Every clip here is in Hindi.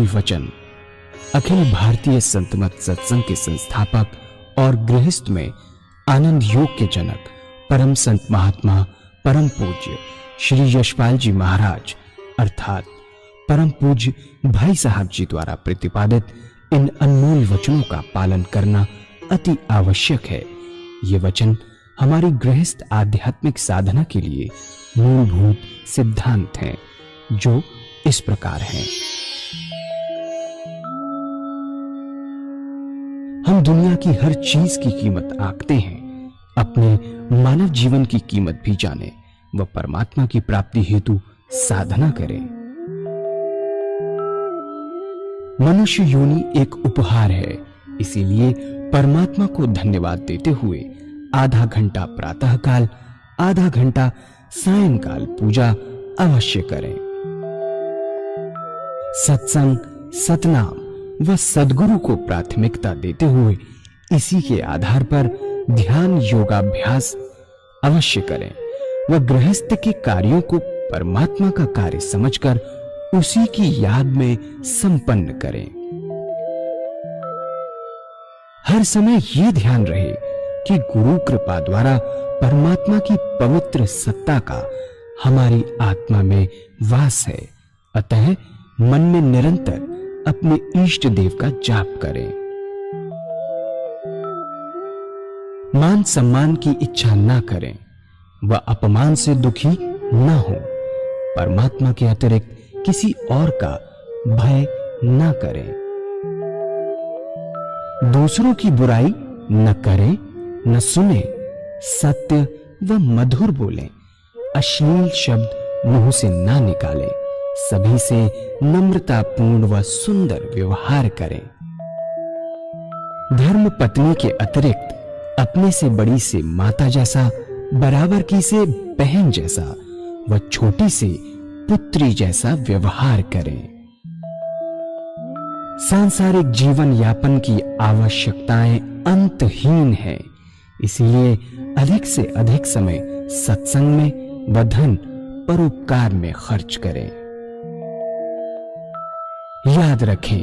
अनमोल वचन अखिल भारतीय संत मत सत्संग के संस्थापक और गृहस्थ में आनंद योग के जनक परम संत महात्मा परम पूज्य श्री यशपाल जी महाराज अर्थात परम पूज्य भाई साहब जी द्वारा प्रतिपादित इन अनमोल वचनों का पालन करना अति आवश्यक है। ये वचन हमारी गृहस्थ आध्यात्मिक साधना के लिए मूलभूत सिद्धांत हैं, जो इस प्रकार हैं। हम दुनिया की हर चीज की कीमत आंकते हैं, अपने मानव जीवन की कीमत भी जाने व परमात्मा की प्राप्ति हेतु साधना करें। मनुष्य योनि एक उपहार है, इसीलिए परमात्मा को धन्यवाद देते हुए आधा घंटा प्रातःकाल, आधा घंटा सायंकाल पूजा अवश्य करें। सत्संग, सतनाम व सद्गुरु को प्राथमिकता देते हुए इसी के आधार पर ध्यान योगाभ्यास अवश्य करें व गृहस्थ के कार्यों को परमात्मा का कार्य समझकर उसी की याद में संपन्न करें। हर समय ये ध्यान रहे कि गुरु कृपा द्वारा परमात्मा की पवित्र सत्ता का हमारी आत्मा में वास है, अतः मन में निरंतर अपने इष्ट देव का जाप करें। मान सम्मान की इच्छा न करें व अपमान से दुखी न हो। परमात्मा के अतिरिक्त किसी और का भय न करें। दूसरों की बुराई न करें, न सुने, सत्य व मधुर बोलें, अश्लील शब्द मुंह से ना निकालें, सभी से नम्रतापूर्ण व सुंदर व्यवहार करें। धर्म पत्नी के अतिरिक्त अपने से बड़ी से माता जैसा, बराबर की से बहन जैसा व छोटी से पुत्री जैसा व्यवहार करें। सांसारिक जीवन यापन की आवश्यकताएं अंतहीन है, इसलिए अधिक से अधिक समय सत्संग में व धन परोपकार में खर्च करें। याद रखें,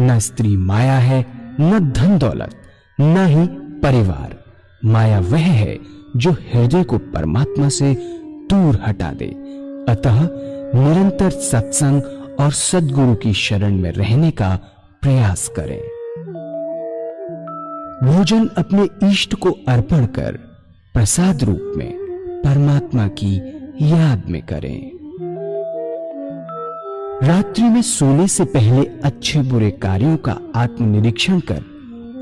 न स्त्री माया है, न धन दौलत, न ही परिवार। माया वह है जो हृदय को परमात्मा से दूर हटा दे। अतः निरंतर सत्संग और सद्गुरु की शरण में रहने का प्रयास करें। भोजन अपने इष्ट को अर्पण कर प्रसाद रूप में परमात्मा की याद में करें। रात्रि में सोने से पहले अच्छे बुरे कार्यों का आत्मनिरीक्षण कर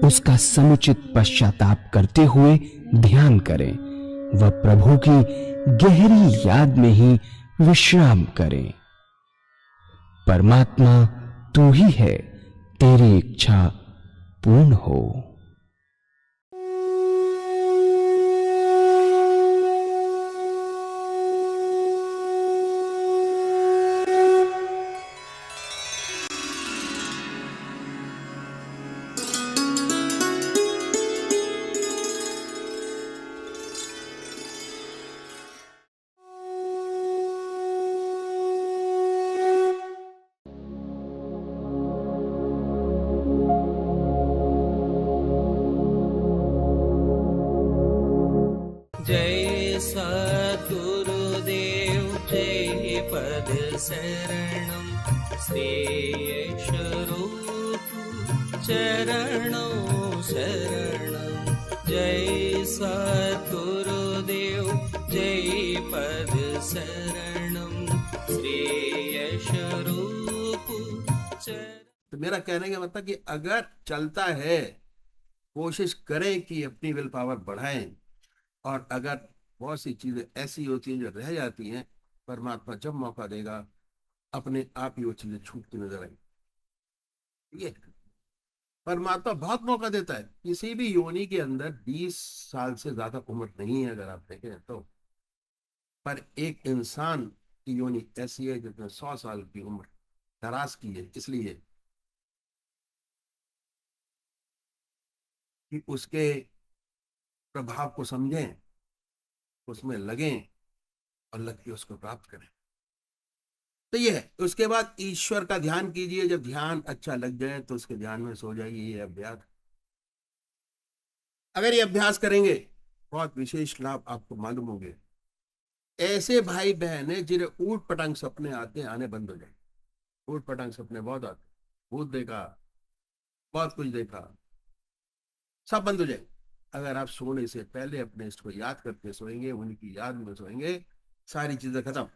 उसका समुचित पश्चाताप करते हुए ध्यान करें व प्रभु की गहरी याद में ही विश्राम करें। परमात्मा तू ही है, तेरी इच्छा पूर्ण हो। जय सद्गुरुदेव जय पद शरणम श्रेयस रूप चरणों शरणम। जय सद्गुरुदेव जय पद शरणम श्रेयस रूप चरण। तो मेरा कहने का मतलब कि अगर चलता है, कोशिश करें कि अपनी विल पावर बढ़ाएं, और अगर बहुत सी चीजें ऐसी होती हैं जो रह जाती हैं, परमात्मा जब मौका देगा अपने आप ही वो चीजें छूटती नजर आएंगी। ठीक है, परमात्मा बहुत मौका देता है। किसी भी योनि के अंदर 20 साल से ज्यादा उम्र नहीं है अगर आप देखें तो, पर एक इंसान की योनि ऐसी है जिसमें 100 साल की उम्र दराज की है, इसलिए कि उसके प्रभाव को समझें, उसमें लगें और लग के उसको प्राप्त करें। तो ये है। उसके बाद ईश्वर का ध्यान कीजिए। जब ध्यान अच्छा लग जाए तो उसके ध्यान में सो जाइए। ये अभ्यास, अगर ये अभ्यास करेंगे, बहुत विशेष लाभ आपको मालूम होंगे। ऐसे भाई बहन है जिन्हें ऊट पटांग सपने आते हैं, आने बंद हो जाए। ऊट पटांग सपने बहुत आते, भूत देखा, बहुत कुछ देखा, सब बंद हो जाए। अगर आप सोने से पहले अपने इष्ट को याद करके सोएंगे, उनकी याद में सोएंगे, सारी चीजें खत्म।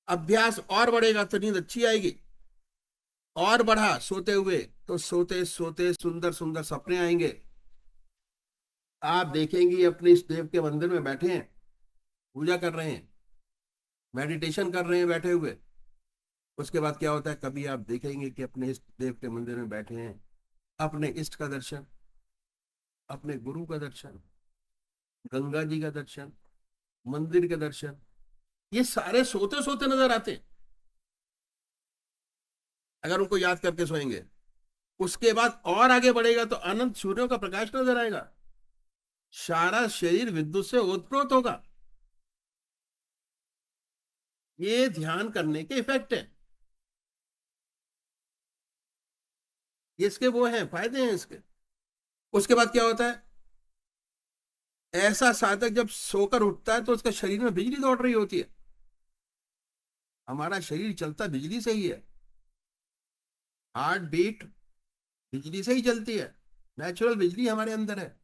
अभ्यास और बढ़ेगा तो नींद अच्छी आएगी। और बढ़ा सोते हुए तो सोते सोते सुंदर सुंदर सपने आएंगे। आप देखेंगे अपने इष्ट देव के मंदिर में बैठे हैं, पूजा कर रहे हैं, मेडिटेशन कर रहे हैं बैठे हुए। उसके बाद क्या होता है, कभी आप देखेंगे कि अपने इष्ट देव के मंदिर में बैठे हैं, अपने इष्ट का दर्शन, अपने गुरु का दर्शन, गंगा जी का दर्शन, मंदिर के दर्शन, ये सारे सोते सोते नजर आते हैं, अगर उनको याद करके सोएंगे। उसके बाद और आगे बढ़ेगा तो अनंत सूर्यों का प्रकाश नजर आएगा, सारा शरीर विद्युत से ओतप्रोत होगा। ये ध्यान करने के इफेक्ट है, ये इसके वो हैं, फायदे हैं इसके। उसके बाद क्या होता है, ऐसा साधक जब सोकर उठता है तो उसका शरीर में बिजली दौड़ रही होती है। हमारा शरीर चलता बिजली से ही है, हार्ट बीट बिजली से ही चलती है। नेचुरल बिजली हमारे अंदर है,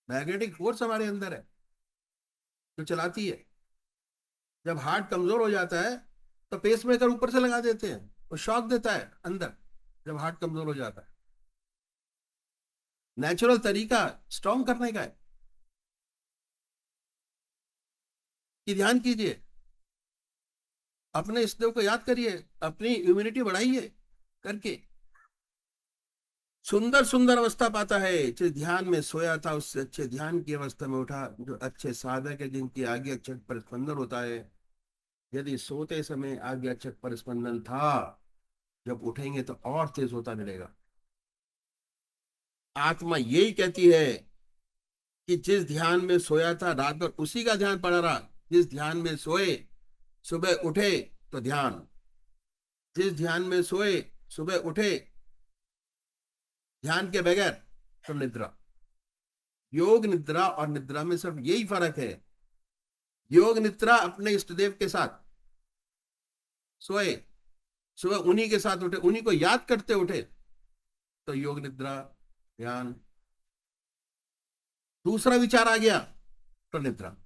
मैग्नेटिक फोर्स हमारे अंदर है जो चलाती है। जब हार्ट कमजोर हो जाता है तो पेसमेकर ऊपर से लगा देते हैं, वो शॉक देता है अंदर जब हार्ट कमजोर हो जाता है। नेचुरल तरीका स्ट्रॉन्ग करने का है कि ध्यान कीजिए, अपने इष्ट देव को याद करिए, अपनी इम्यूनिटी बढ़ाइए करके। सुंदर सुंदर अवस्था पाता है। जिस ध्यान में सोया था उससे अच्छे ध्यान की अवस्था में उठा। जो अच्छे साधक है जिनकी आज्ञा चक पर स्पंदन होता है, यदि सोते समय आज्ञा चक पर स्पंदन था, जब उठेंगे तो और तेज होता मिलेगा। आत्मा यही कहती है कि जिस ध्यान में सोया था रात भर उसी का ध्यान पड़ा रहा। जिस ध्यान में सोए सुबह उठे तो ध्यान, जिस ध्यान में सोए सुबह उठे ध्यान के बगैर तो निद्रा। योग निद्रा और निद्रा में सिर्फ यही फर्क है। योग निद्रा अपने इष्ट देव के साथ सोए, सुबह उन्हीं के साथ उठे, उन्हीं को याद करते उठे तो योग निद्रा ध्यान। दूसरा विचार आ गया तो निद्रा।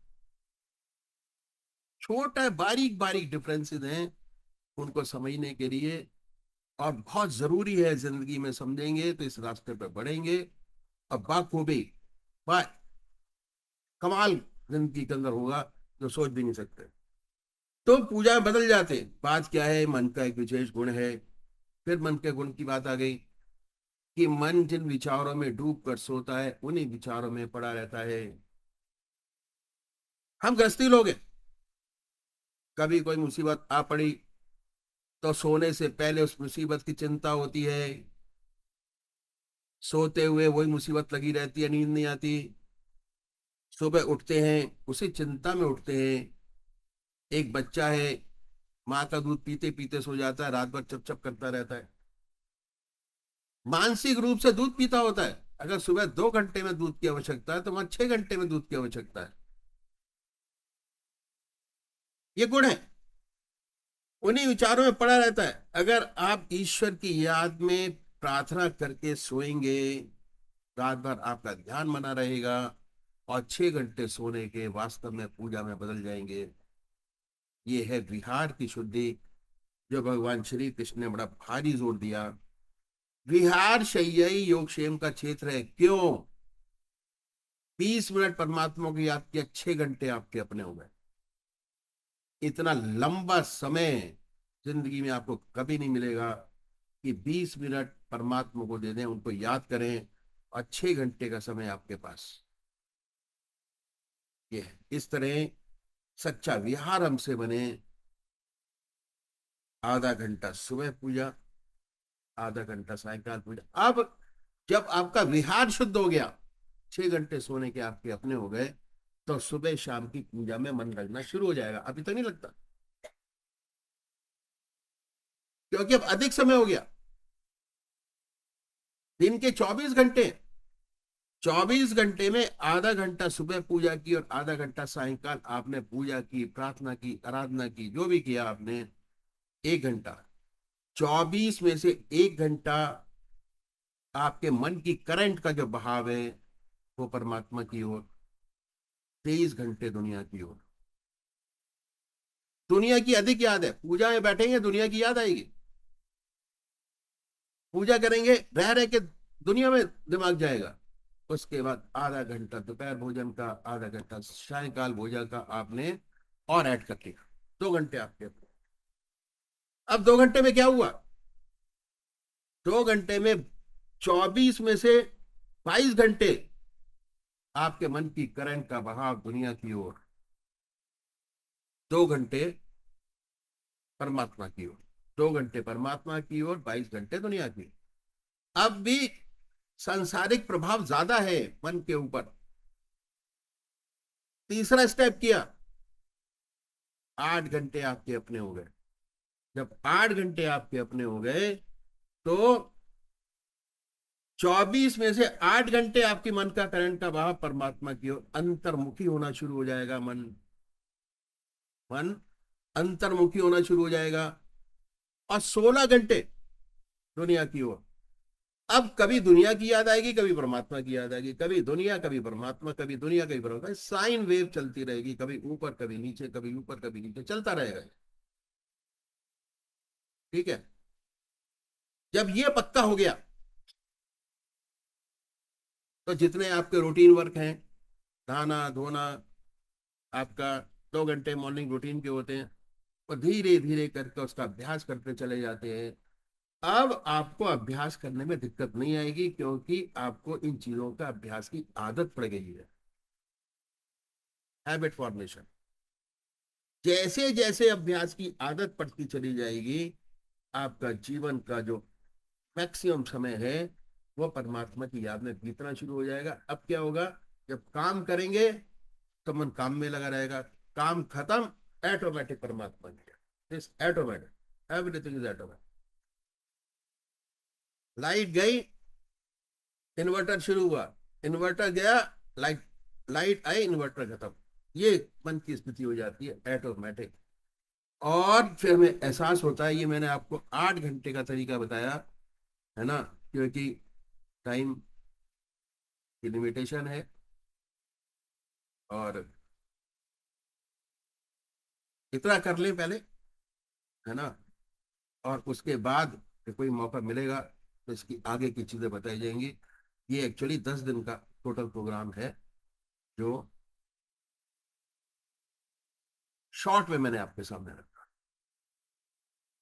छोटा बारीक बारीक डिफरेंसेस हैं, उनको समझने के लिए और बहुत जरूरी है। जिंदगी में समझेंगे तो इस रास्ते पर बढ़ेंगे और बाखूबी बा कमाल जिंदगी के अंदर होगा जो सोच भी नहीं सकते। तो पूजा में बदल जाते। बात क्या है, मन का एक विशेष गुण है। फिर मन के गुण की बात आ गई कि मन जिन विचारों में डूब कर सोता है उन्हीं विचारों में पड़ा रहता है। हम गृहस्थी लोग हैं, कभी कोई मुसीबत आ पड़ी तो सोने से पहले उस मुसीबत की चिंता होती है, सोते हुए वही मुसीबत लगी रहती है, नींद नहीं आती। सुबह उठते हैं उसी चिंता में उठते हैं। एक बच्चा है, माँ का दूध पीते पीते सो जाता है, रात भर चप चप करता रहता है, मानसिक रूप से दूध पीता होता है। अगर सुबह 2 घंटे में दूध की आवश्यकता है तो वहां 6 घंटे में दूध की आवश्यकता है। ये गुण है, उन्हीं विचारों में पड़ा रहता है। अगर आप ईश्वर की याद में प्रार्थना करके सोएंगे, रात भर आपका ध्यान बना रहेगा और 6 घंटे सोने के वास्तव में पूजा में बदल जाएंगे। ये है विहार की शुद्धि, जो भगवान श्री कृष्ण ने बड़ा भारी जोर दिया। विहार शय्यई योगक्षेम का क्षेत्र है। क्यों? 20 मिनट परमात्मा को याद किया, 6 घंटे आपके अपने हो गए। इतना लंबा समय जिंदगी में आपको कभी नहीं मिलेगा कि 20 मिनट परमात्मा को दे दें, उनको याद करें और 6 घंटे का समय आपके पास। ये है, इस तरह सच्चा विहार हमसे बने। आधा घंटा सुबह पूजा, आधा घंटा सायकाल पूजा। अब जब आपका विहार शुद्ध हो गया, 6 घंटे सोने के आपके अपने हो गए, तो सुबह शाम की पूजा में मन लगना शुरू हो जाएगा। अभी तो नहीं लगता। क्योंकि अब अधिक समय हो गया। दिन के 24 घंटे, 24 घंटे में आधा घंटा सुबह पूजा की और आधा घंटा सायंकाल आपने पूजा की, प्रार्थना की, आराधना की, जो भी किया आपने, 1 घंटा। 24 में से 1 घंटा आपके मन की करंट का जो बहाव है वो परमात्मा की ओर, 23 घंटे दुनिया की ओर। दुनिया की अधिक याद है। पूजा में बैठेंगे दुनिया की याद आएगी, पूजा करेंगे रह रह के दुनिया में दिमाग जाएगा। उसके बाद आधा घंटा दोपहर भोजन का, आधा घंटा सायंकाल भोजन का आपने और ऐड कर लिया, 2 घंटे आपके। अब 2 घंटे में क्या हुआ? 2 घंटे में 24 में से 22 घंटे आपके मन की करंट का बहाव दुनिया की ओर, 2 घंटे परमात्मा की ओर। 2 घंटे परमात्मा की ओर, 22 घंटे दुनिया की। अब भी सांसारिक प्रभाव ज्यादा है मन के ऊपर। तीसरा स्टेप किया, 8 घंटे आपके अपने हो गए। जब 8 घंटे आपके अपने हो गए तो 24 में से 8 घंटे आपकी मन का करंट का बहाव परमात्मा की ओर अंतर्मुखी होना शुरू हो जाएगा। मन अंतर्मुखी होना शुरू हो जाएगा। और 16 घंटे दुनिया की ओर। अब कभी दुनिया की याद आएगी, कभी परमात्मा की याद आएगी, कभी दुनिया, कभी परमात्मा, कभी दुनिया, कभी परमात्मा। साइन वेव चलती रहेगी, कभी ऊपर कभी नीचे, कभी ऊपर कभी नीचे, चलता रहेगा। ठीक है। जब ये पक्का हो गया तो जितने आपके रूटीन वर्क हैं, नहाना धोना, आपका 2 घंटे मॉर्निंग रूटीन के होते हैं, और धीरे धीरे करके उसका अभ्यास करते चले जाते हैं। अब आपको अभ्यास करने में दिक्कत नहीं आएगी, क्योंकि आपको इन चीजों का अभ्यास की आदत पड़ गई है। Habit formation. जैसे जैसे अभ्यास की आदत पड़ती चली जाएगी, आपका जीवन का जो मैक्सिमम समय है वो परमात्मा की याद में बीतना शुरू हो जाएगा। अब क्या होगा? जब काम करेंगे तो मन काम में लगा रहेगा, काम खत्म, ऑटोमेटिक परमात्मा की याद, automatic, everything is automatic. Light गई, इन्वर्टर शुरू हुआ, इन्वर्टर गया, लाइट लाइट आई, इन्वर्टर खत्म। ये मन की स्थिति हो जाती है ऑटोमेटिक। और फिर हमें एहसास होता है, ये मैंने आपको 8 घंटे का तरीका बताया है ना, क्योंकि टाइम की लिमिटेशन है। और इतना कर लें पहले, है ना, और उसके बाद कोई मौका मिलेगा तो इसकी आगे की चीजें बताई जाएंगी। ये एक्चुअली 10 दिन का टोटल प्रोग्राम है, जो शॉर्ट में मैंने आपके सामने रखा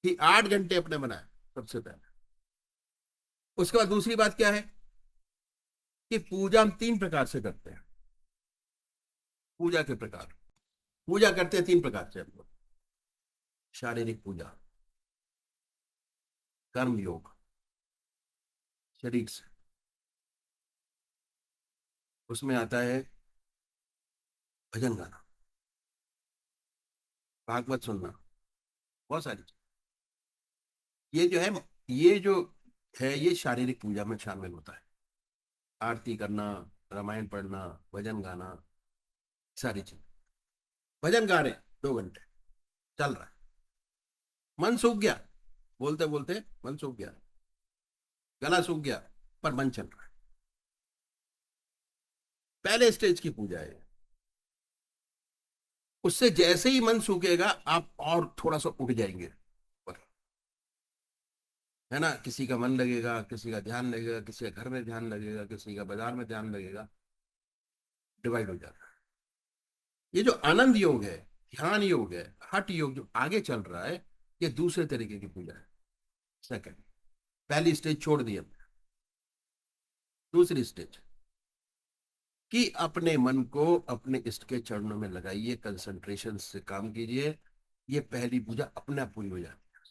कि 8 घंटे अपने बनाए सबसे पहले। उसके बाद दूसरी बात क्या है कि पूजा हम 3 प्रकार से करते हैं। पूजा के प्रकार, पूजा करते हैं 3 प्रकार से हम लोग। शारीरिक पूजा, कर्म योग, शरीर से। उसमें आता है भजन गाना, भागवत सुनना, बहुत सारी चीज। ये जो है, ये जो है, ये शारीरिक पूजा में शामिल होता है। आरती करना, रामायण पढ़ना, भजन गाना, सारी चीज। भजन गा रहे 2 घंटे चल रहा है, मन सूख गया, बोलते बोलते मन सूख गया, गला सूख गया, पर मन चल रहा है। पहले स्टेज की पूजा है। उससे जैसे ही मन सूखेगा आप और थोड़ा सा उठ जाएंगे ऊपर, है ना। किसी का मन लगेगा, किसी का ध्यान लगेगा, किसी का घर में ध्यान लगेगा, किसी का बाजार में ध्यान लगेगा, डिवाइड हो जाता है। ये जो आनंद योग है, ध्यान योग है, हठ योग जो आगे चल रहा है, ये दूसरे तरीके की पूजा है। सेकंड, पहली स्टेज छोड़ दी हमने। दूसरी स्टेज कि अपने मन को अपने इष्ट के चरणों में लगाइए, कंसंट्रेशन से काम कीजिए। ये पहली पूजा अपने आप पूरी हो जाती है।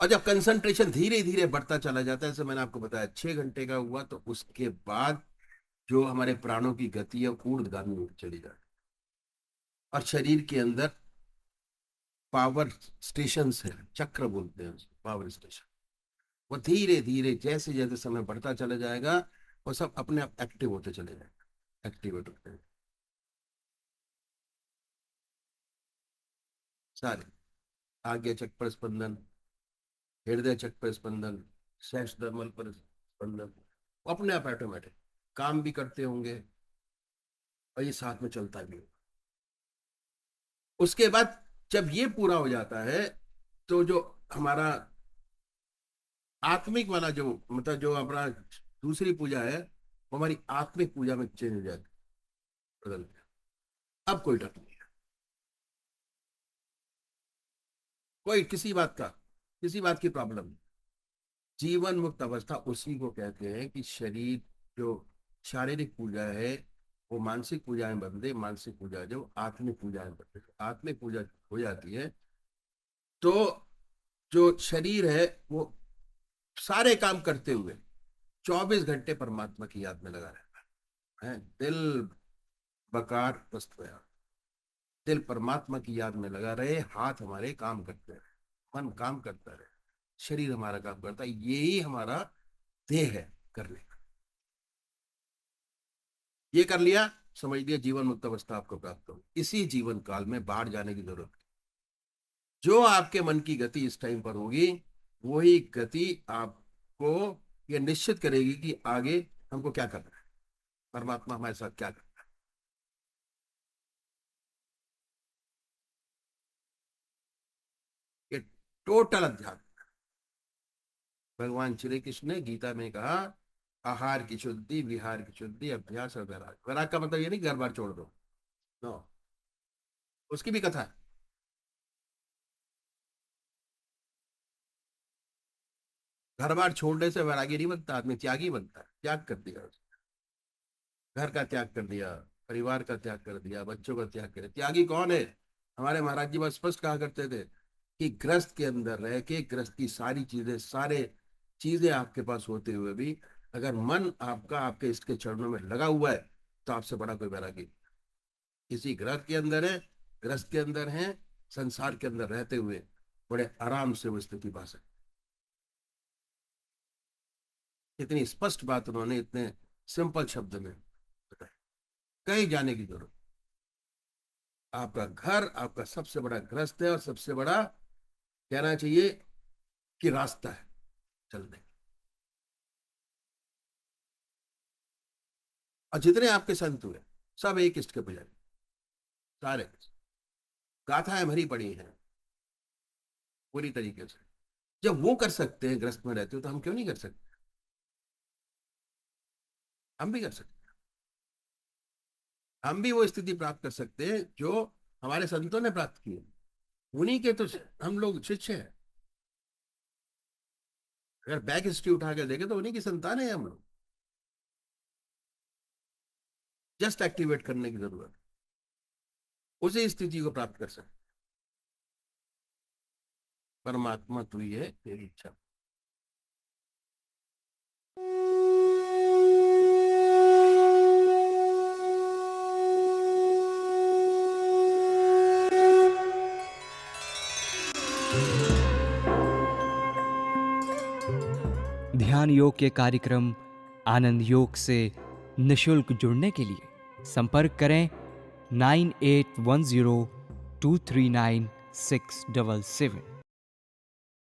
और जब कंसंट्रेशन धीरे धीरे बढ़ता चला जाता है, जैसे मैंने आपको बताया 6 घंटे का हुआ, तो उसके बाद जो हमारे प्राणों की गति है ऊर्ध्वगामी चली जाती है, और शरीर के अंदर पावर स्टेशन है, चक्र बोलते हैं उसको, पावर स्टेशन। वो धीरे धीरे जैसे जैसे समय बढ़ता चला जाएगा वो सब अपने आप एक्टिव होते चले जाएगा, एक्टिवेट होते हैं सारे। आगे चक्र पर स्पंदन, हृदय चक्र पर स्पंदन, शेष धर्मल पर स्पंदन, वो अपने आप ऑटोमेटिक काम भी करते होंगे और ये साथ में चलता भी होगा। उसके बाद जब ये पूरा हो जाता है तो जो हमारा आत्मिक वाला जो मतलब जो अपना दूसरी पूजा है वो हमारी आत्मिक पूजा में चेंज हो जाती है, बदल गया। अब कोई डर नहीं है, कोई किसी बात की प्रॉब्लम नहीं। जीवन मुक्त अवस्था उसी को कहते हैं कि शरीर जो शारीरिक पूजा है वो मानसिक पूजा में बदले, मानसिक पूजा जो आत्मिक पूजा में बदले। आत्मिक पूजा हो जाती है तो जो शरीर है वो सारे काम करते हुए 24 घंटे परमात्मा की याद में लगा रहता है। दिल बकार वस्तुया, दिल परमात्मा की याद में लगा रहे, हाथ हमारे काम करते रहे, मन काम करता रहे, शरीर हमारा काम करता है, यही हमारा देह है करने का। ये कर लिया, समझ लिया जीवन मुक्त अवस्था आपको प्राप्त हो। इसी जीवन काल में बाहर जाने की जरूरत है। जो आपके मन की गति इस टाइम पर होगी वही गति आपको ये निश्चित करेगी कि आगे हमको क्या करना है, परमात्मा हमारे साथ क्या करना है। ये टोटल अध्यात्म। भगवान श्री कृष्ण ने गीता में कहा आहार की शुद्धि, विहार की शुद्धि, अभ्यास और वैराग। वैराग का मतलब ये नहीं घर बार छोड़ दो, नो, उसकी भी कथा है। घर बार छोड़ने से वैरागी नहीं बनता, आदमी त्यागी बनता है। त्याग कर दिया उसने, घर का त्याग कर दिया, परिवार का त्याग कर दिया, बच्चों का त्याग कर दिया। त्यागी कौन है? हमारे महाराज जी बहुत स्पष्ट कहा करते थे कि ग्रस्त के अंदर रह के ग्रस्त की सारी चीजें, सारे चीजें आपके पास होते हुए भी अगर मन आपका आपके इसके चरणों में लगा हुआ है तो आपसे बड़ा कोई वैरागी किसी ग्रस्त के अंदर है, ग्रस्त के अंदर है, संसार के अंदर रहते हुए बड़े आराम से वो स्थिति पा सकते। इतनी स्पष्ट बात उन्होंने इतने सिंपल शब्द में बताई, कहीं जाने की जरूरत। आपका घर आपका सबसे बड़ा ग्रस्त है और सबसे बड़ा कहना चाहिए कि रास्ता है चलने। और जितने आपके संत हुए सब एक इष्ट के पुजारी, सारे गाथाएं भरी पड़ी हैं पूरी तरीके से। जब वो कर सकते हैं ग्रस्त में रहते हो तो हम क्यों नहीं कर सकते? हम भी कर सकते हैं। हम भी वो स्थिति प्राप्त कर सकते हैं जो हमारे संतों ने प्राप्त की है। उन्हीं के तो हम लोग शिष्य हैं। अगर बैक हिस्ट्री उठा के देखें तो उन्हीं की संतान है हम लोग। जस्ट एक्टिवेट करने की जरूरत है, उसी स्थिति को प्राप्त कर सकते। परमात्मा तू ही है, तेरी इच्छा। ध्यान योग के कार्यक्रम आनंद योग से निशुल्क जुड़ने के लिए संपर्क करें 9810239677।